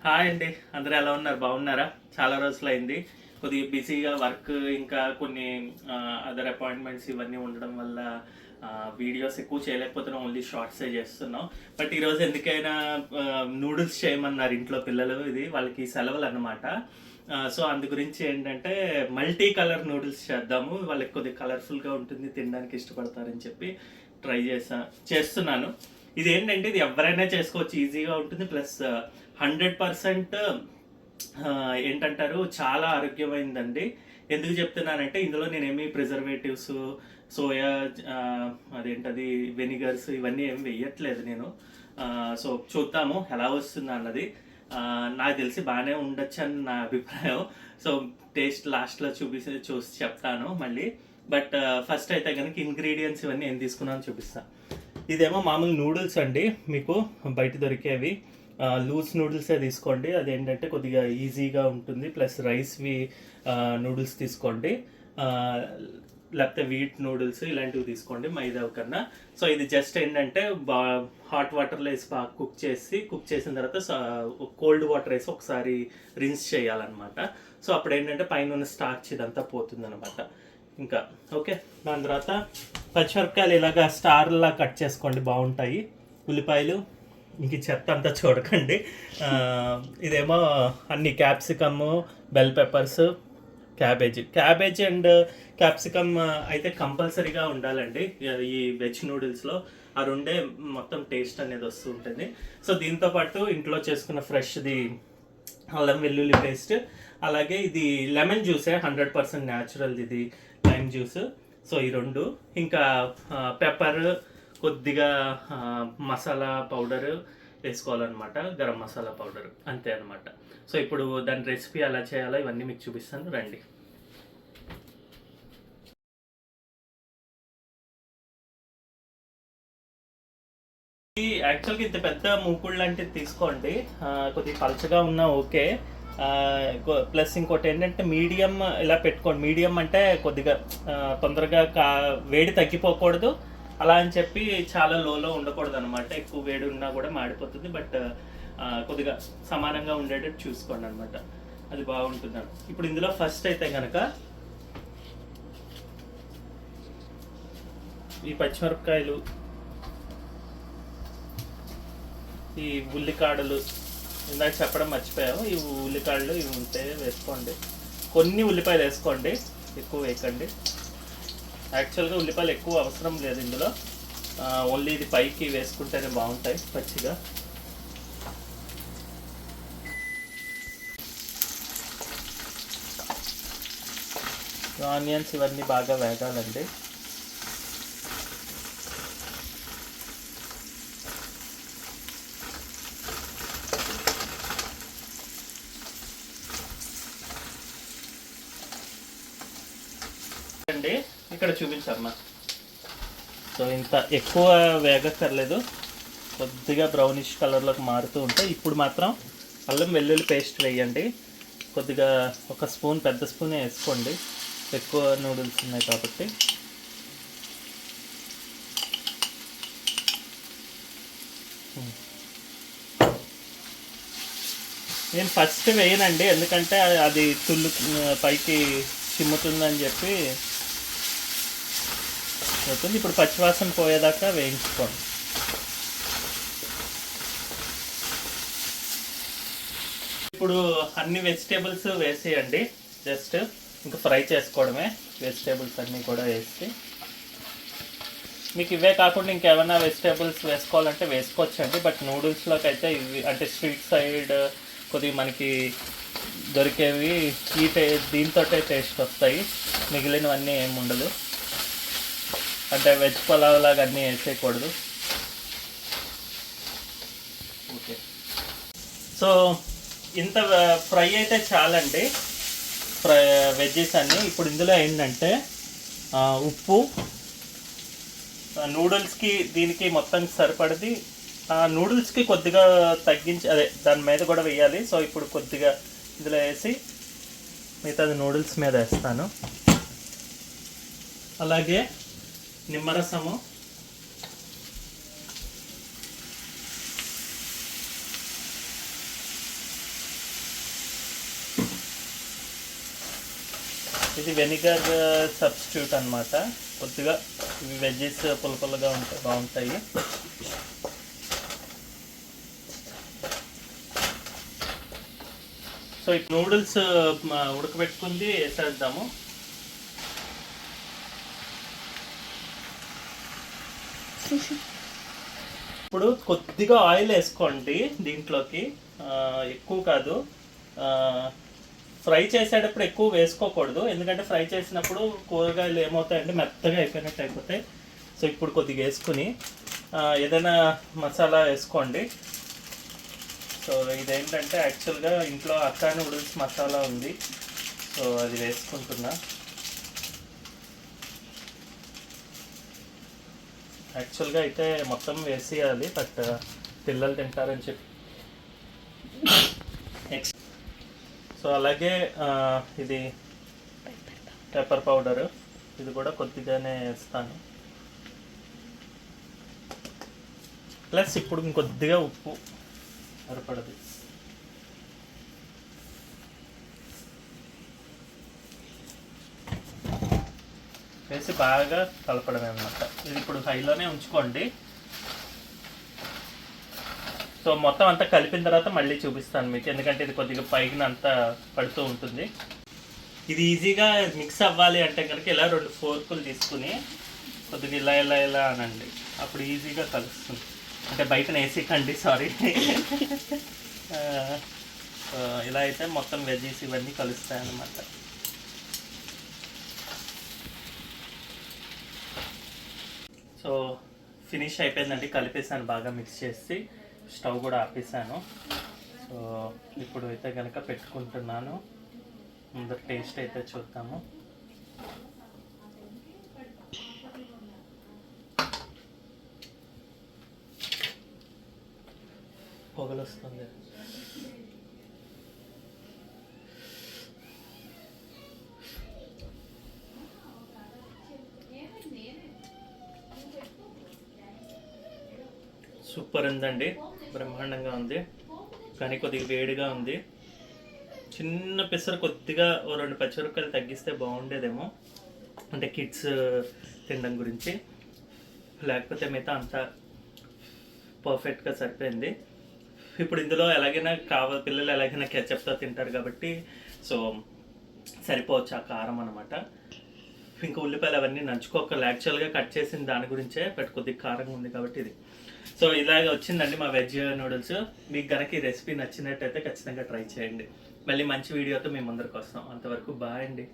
Hi అండి. అందరూ ఎలా ఉన్నారు? బాగున్నారా? చాలా రోజులైంది. కొద్దిగా బిజీగా వర్క్ ఇంకా కొన్ని అదర్ అపాయింట్మెంట్స్ ఇవన్నీ ఉండడం వల్ల వీడియోస్ ఎక్కువ చేయలేకపోతున్నాం. ఓన్లీ షార్ట్సే చేస్తున్నాం. బట్ ఈరోజు ఎందుకైనా నూడిల్స్ చేయమన్నారు ఇంట్లో పిల్లలు. ఇది వాళ్ళకి సెలవులు అన్నమాట. సో అందు గురించి ఏంటంటే మల్టీ కలర్ నూడిల్స్ చేద్దాము, వాళ్ళకి కొద్దిగా కలర్ఫుల్గా ఉంటుంది, తినడానికి ఇష్టపడతారని చెప్పి చేస్తున్నాను. ఇది ఏంటంటే ఇది ఎవరైనా చేసుకోవచ్చు, ఈజీగా ఉంటుంది. ప్లస్ 100% ఏంటంటారు చాలా ఆరోగ్యమైందండి. ఎందుకు చెప్తున్నానంటే ఇందులో నేనేమి ప్రిజర్వేటివ్స్, సోయా అదేంటది వెనిగర్స్ ఇవన్నీ ఏమి వేయట్లేదు నేను. సో చూద్దాము ఎలా వస్తుంది అన్నది. నాకు తెలిసి బాగానే ఉండొచ్చు అని నా అభిప్రాయం. సో టేస్ట్ లాస్ట్లో చూసి చెప్తాను మళ్ళీ. బట్ ఫస్ట్ అయితే కనుక ఇంగ్రీడియంట్స్ ఇవన్నీ ఏం తీసుకున్నాను చూపిస్తాను. ఇదేమో మామూలు నూడిల్స్ అండి, మీకు బయట దొరికేవి లూజ్ నూడిల్సే తీసుకోండి. అదేంటంటే కొద్దిగా ఈజీగా ఉంటుంది. ప్లస్ రైస్వి నూడిల్స్ తీసుకోండి, లేకపోతే వీట్ నూడిల్స్ ఇలాంటివి తీసుకోండి మైదా కన్నా. సో ఇది జస్ట్ ఏంటంటే హాట్ వాటర్లో వేసి బాగా కుక్ చేసిన తర్వాత కోల్డ్ వాటర్ వేసి ఒకసారి రిన్స్ చేయాలన్నమాట. సో అప్పుడు ఏంటంటే పైన ఉన్న స్టార్చ్ ఇదంతా పోతుంది అనమాట. ఇంకా ఓకే, దాని తర్వాత పచ్చిమిరపకాయలు ఇలాగా స్టార్లా కట్ చేసుకోండి, బాగుంటాయి. ఉల్లిపాయలు ఇంక చెత్త అంతా చూడకండి. ఇదేమో అన్ని capsicum, bell peppers, cabbage and capsicum అయితే కంపల్సరీగా ఉండాలండి ఈ వెజ్ నూడిల్స్లో. ఆ రెండే మొత్తం టేస్ట్ అనేది వస్తూ ఉంటుంది. సో దీంతో పాటు ఇంట్లో చేసుకున్న ఫ్రెష్ది అల్లం వెల్లుల్లి పేస్ట్, అలాగే ఇది లెమన్ జ్యూసే, 100% న్యాచురల్ ఇది లైమ్ జ్యూస్. సో ఈ రెండు, ఇంకా పెప్పర్, కొద్దిగా మసాలా పౌడర్ వేసుకోవాలన్నమాట, గరం మసాలా పౌడర్, అంతే అనమాట. సో ఇప్పుడు దాని రెసిపీ ఎలా చేయాలో ఇవన్నీ మీకు చూపిస్తాను, రండి. యాక్చువల్గా ఇంత పెద్ద మూకుడు లాంటిది తీసుకోండి, కొద్దిగా పలచగా ఉన్నా ఓకే. ప్లస్ ఇంకోటి ఏంటంటే మీడియం ఇలా పెట్టుకోండి. మీడియం అంటే కొద్దిగా తొందరగా వేడి తగ్గిపోకూడదు, అలా అని చెప్పి చాలా లోలో ఉండకూడదు అనమాట. ఎక్కువ వేడి ఉన్నా కూడా మాడిపోతుంది. బట్ కొద్దిగా సమానంగా ఉండేటట్టు చూసుకోండి అనమాట, అది బాగుంటుంది. ఇప్పుడు ఇందులో ఫస్ట్ అయితే కనుక ఈ పచ్చిమిరపకాయలు, ఈ ఉల్లికాడలు, ఇందాక చెప్పడం మర్చిపోయాము, ఈ ఉల్లికాడలు ఇవి ఉంటే వేసుకోండి. కొన్ని ఉల్లిపాయలు వేసుకోండి, ఎక్కువ వేయకండి. యాక్చువల్గా ఉల్లిపాయలు ఎక్కువ అవసరం లేదు ఇందులో, ఓన్లీ ఇది పైకి వేసుకుంటేనే బాగుంటాయి పచ్చిగా. ఆనియన్స్ ఇవన్నీ బాగా వేగాలండి. ఇక్కడ చూపించమ్మా. సో ఇంత ఎక్కువ వేగక్కర్లేదు, కొద్దిగా బ్రౌనిష్ కలర్లోకి మారుతూ ఉంటే ఇప్పుడు మాత్రం అల్లం వెల్లుల్లి పేస్ట్ వేయండి. కొద్దిగా ఒక స్పూన్, పెద్ద స్పూనే వేసుకోండి, ఎక్కువ నూడిల్స్ ఉన్నాయి కాబట్టి. నేను ఫస్ట్ వేయనండి, ఎందుకంటే అది పైకి చిమ్ముతుందని చెప్పి అవుతుంది. ఇప్పుడు పచ్చివాసన పోయేదాకా వేయించుకోండి. ఇప్పుడు అన్ని వెజిటేబుల్స్ వేసేయండి, జస్ట్ ఇంకా ఫ్రై చేసుకోవడమే. వెజిటేబుల్స్ అన్నీ కూడా వేసి, మీకు ఇవే కాకుండా ఇంకేమైనా వెజిటేబుల్స్ వేసుకోవాలంటే వేసుకోవచ్చండి. బట్ నూడిల్స్లోకి అయితే ఇవి, అంటే స్ట్రీట్ సైడ్ కొద్దిగా మనకి దొరికేవి దీంతో టేస్ట్ వస్తాయి, మిగిలినవన్నీ ఏమి ఉండదు. అంటే వెజ్ పలావ్ లాగా అన్నీ వేసేయకూడదు. ఓకే, సో ఇంత ఫ్రై అయితే చాలండి, వెజ్జెస్ అన్నీ. ఇప్పుడు ఇందులో ఏంటంటే ఉప్పు, నూడిల్స్కి దీనికి మొత్తం సరిపడది. నూడిల్స్కి కొద్దిగా తగ్గించి, అదే దాని మీద కూడా వేయాలి. సో ఇప్పుడు కొద్దిగా ఇందులో వేసి మిగతాది నూడిల్స్ మీద వేస్తాను. అలాగే నిమ్మరసము, ఇది వెనిగర్ సబ్స్టిట్యూట్ అన్నమాట. కొద్దిగా ఇవి వెజ్జెస్ పుల్లపుల్లగా ఉంటాయి, బాగుంటాయి. సో ఈ నూడిల్స్ ఉడకబెట్టుకుంది వేసేద్దాము. ఇప్పుడు కొద్దిగా ఆయిల్ వేసుకోండి దీంట్లోకి, ఎక్కువ కాదు. ఫ్రై చేసేటప్పుడు ఎక్కువ వేసుకోకూడదు, ఎందుకంటే ఫ్రై చేసినప్పుడు కూరగాయలు ఏమవుతాయంటే మెత్తగా అయిపోయినట్టు అయిపోతాయి. సో ఇప్పుడు కొద్దిగా వేసుకుని ఏదైనా మసాలా వేసుకోండి. సో ఇదేంటంటే యాక్చువల్గా ఇంట్లో అక్కా నూడిల్స్ మసాలా ఉంది, సో అది వేసుకుంటున్నా. యాక్చువల్గా అయితే మొత్తం వేసేయాలి, బట్ పిల్లలు తింటారని చెప్పి. సో అలాగే ఇది పెప్పర్ పౌడరు, ఇది కూడా కొద్దిగానే వేస్తాను. ప్లస్ ఇప్పుడు ఇంకొద్దిగా ఉప్పు సరిపడదు. వేసి బాగా కలపడమే అన్నమాట. ఇది ఇప్పుడు హైలోనే ఉంచుకోండి. సో మొత్తం అంతా కలిపిన తర్వాత మళ్ళీ చూపిస్తాను మీకు, ఎందుకంటే ఇది కొద్దిగా పైకి అంతా పడుతూ ఉంటుంది. ఇది ఈజీగా మిక్స్ అవ్వాలి అంటే కనుక ఇలా 2 ఫోర్కులు తీసుకుని కొద్దిగా ఇలా ఇలా ఇలా అనండి, అప్పుడు ఈజీగా కలుస్తుంది. అంటే బయట వేసేకండి, సారీ. ఇలా అయితే మొత్తం వెజ్జెస్ ఇవన్నీ కలుస్తాయి అన్నమాట. సో ఫినిష్ అయిపోయిందండి, కలిపేసాను బాగా మిక్స్ చేసి, స్టవ్ కూడా ఆపేసాను. సో ఇప్పుడు అయితే కనుక పెట్టుకుంటున్నాను. ముందు టేస్ట్ అయితే చూద్దాము. పొగలు వస్తుంది. సూపర్ ఉందండి, బ్రహ్మాండంగా ఉంది, కానీ కొద్దిగా వేడిగా ఉంది. చిన్న పెసర కొద్దిగా 2 పచ్చిమిరపకాయలు తగ్గిస్తే బాగుండేదేమో, అంటే కిడ్స్ తినడం గురించి. లేకపోతే మిగతా అంతా పర్ఫెక్ట్గా సరిపోయింది. ఇప్పుడు ఇందులో ఎలాగైనా పిల్లలు ఎలాగైనా కెచప్తో తింటారు కాబట్టి సో సరిపోవచ్చు ఆ కారం అనమాట. ఇంకా ఉల్లిపాయలు అవన్నీ నంచుకోకర్లేదు, యాక్చువల్గా కట్ చేసిన దాని గురించే, బట్ కొద్దిగా కారంగా ఉంది కాబట్టి ఇది. సో ఇలాగ వచ్చిందండి మా వెజ్ నూడిల్స్. మీకు కనుక ఈ రెసిపీ నచ్చినట్టయితే ఖచ్చితంగా ట్రై చేయండి. మళ్ళీ మంచి వీడియోతో మేము ముందరికి వస్తాం. అంతవరకు బాయ్ అండి.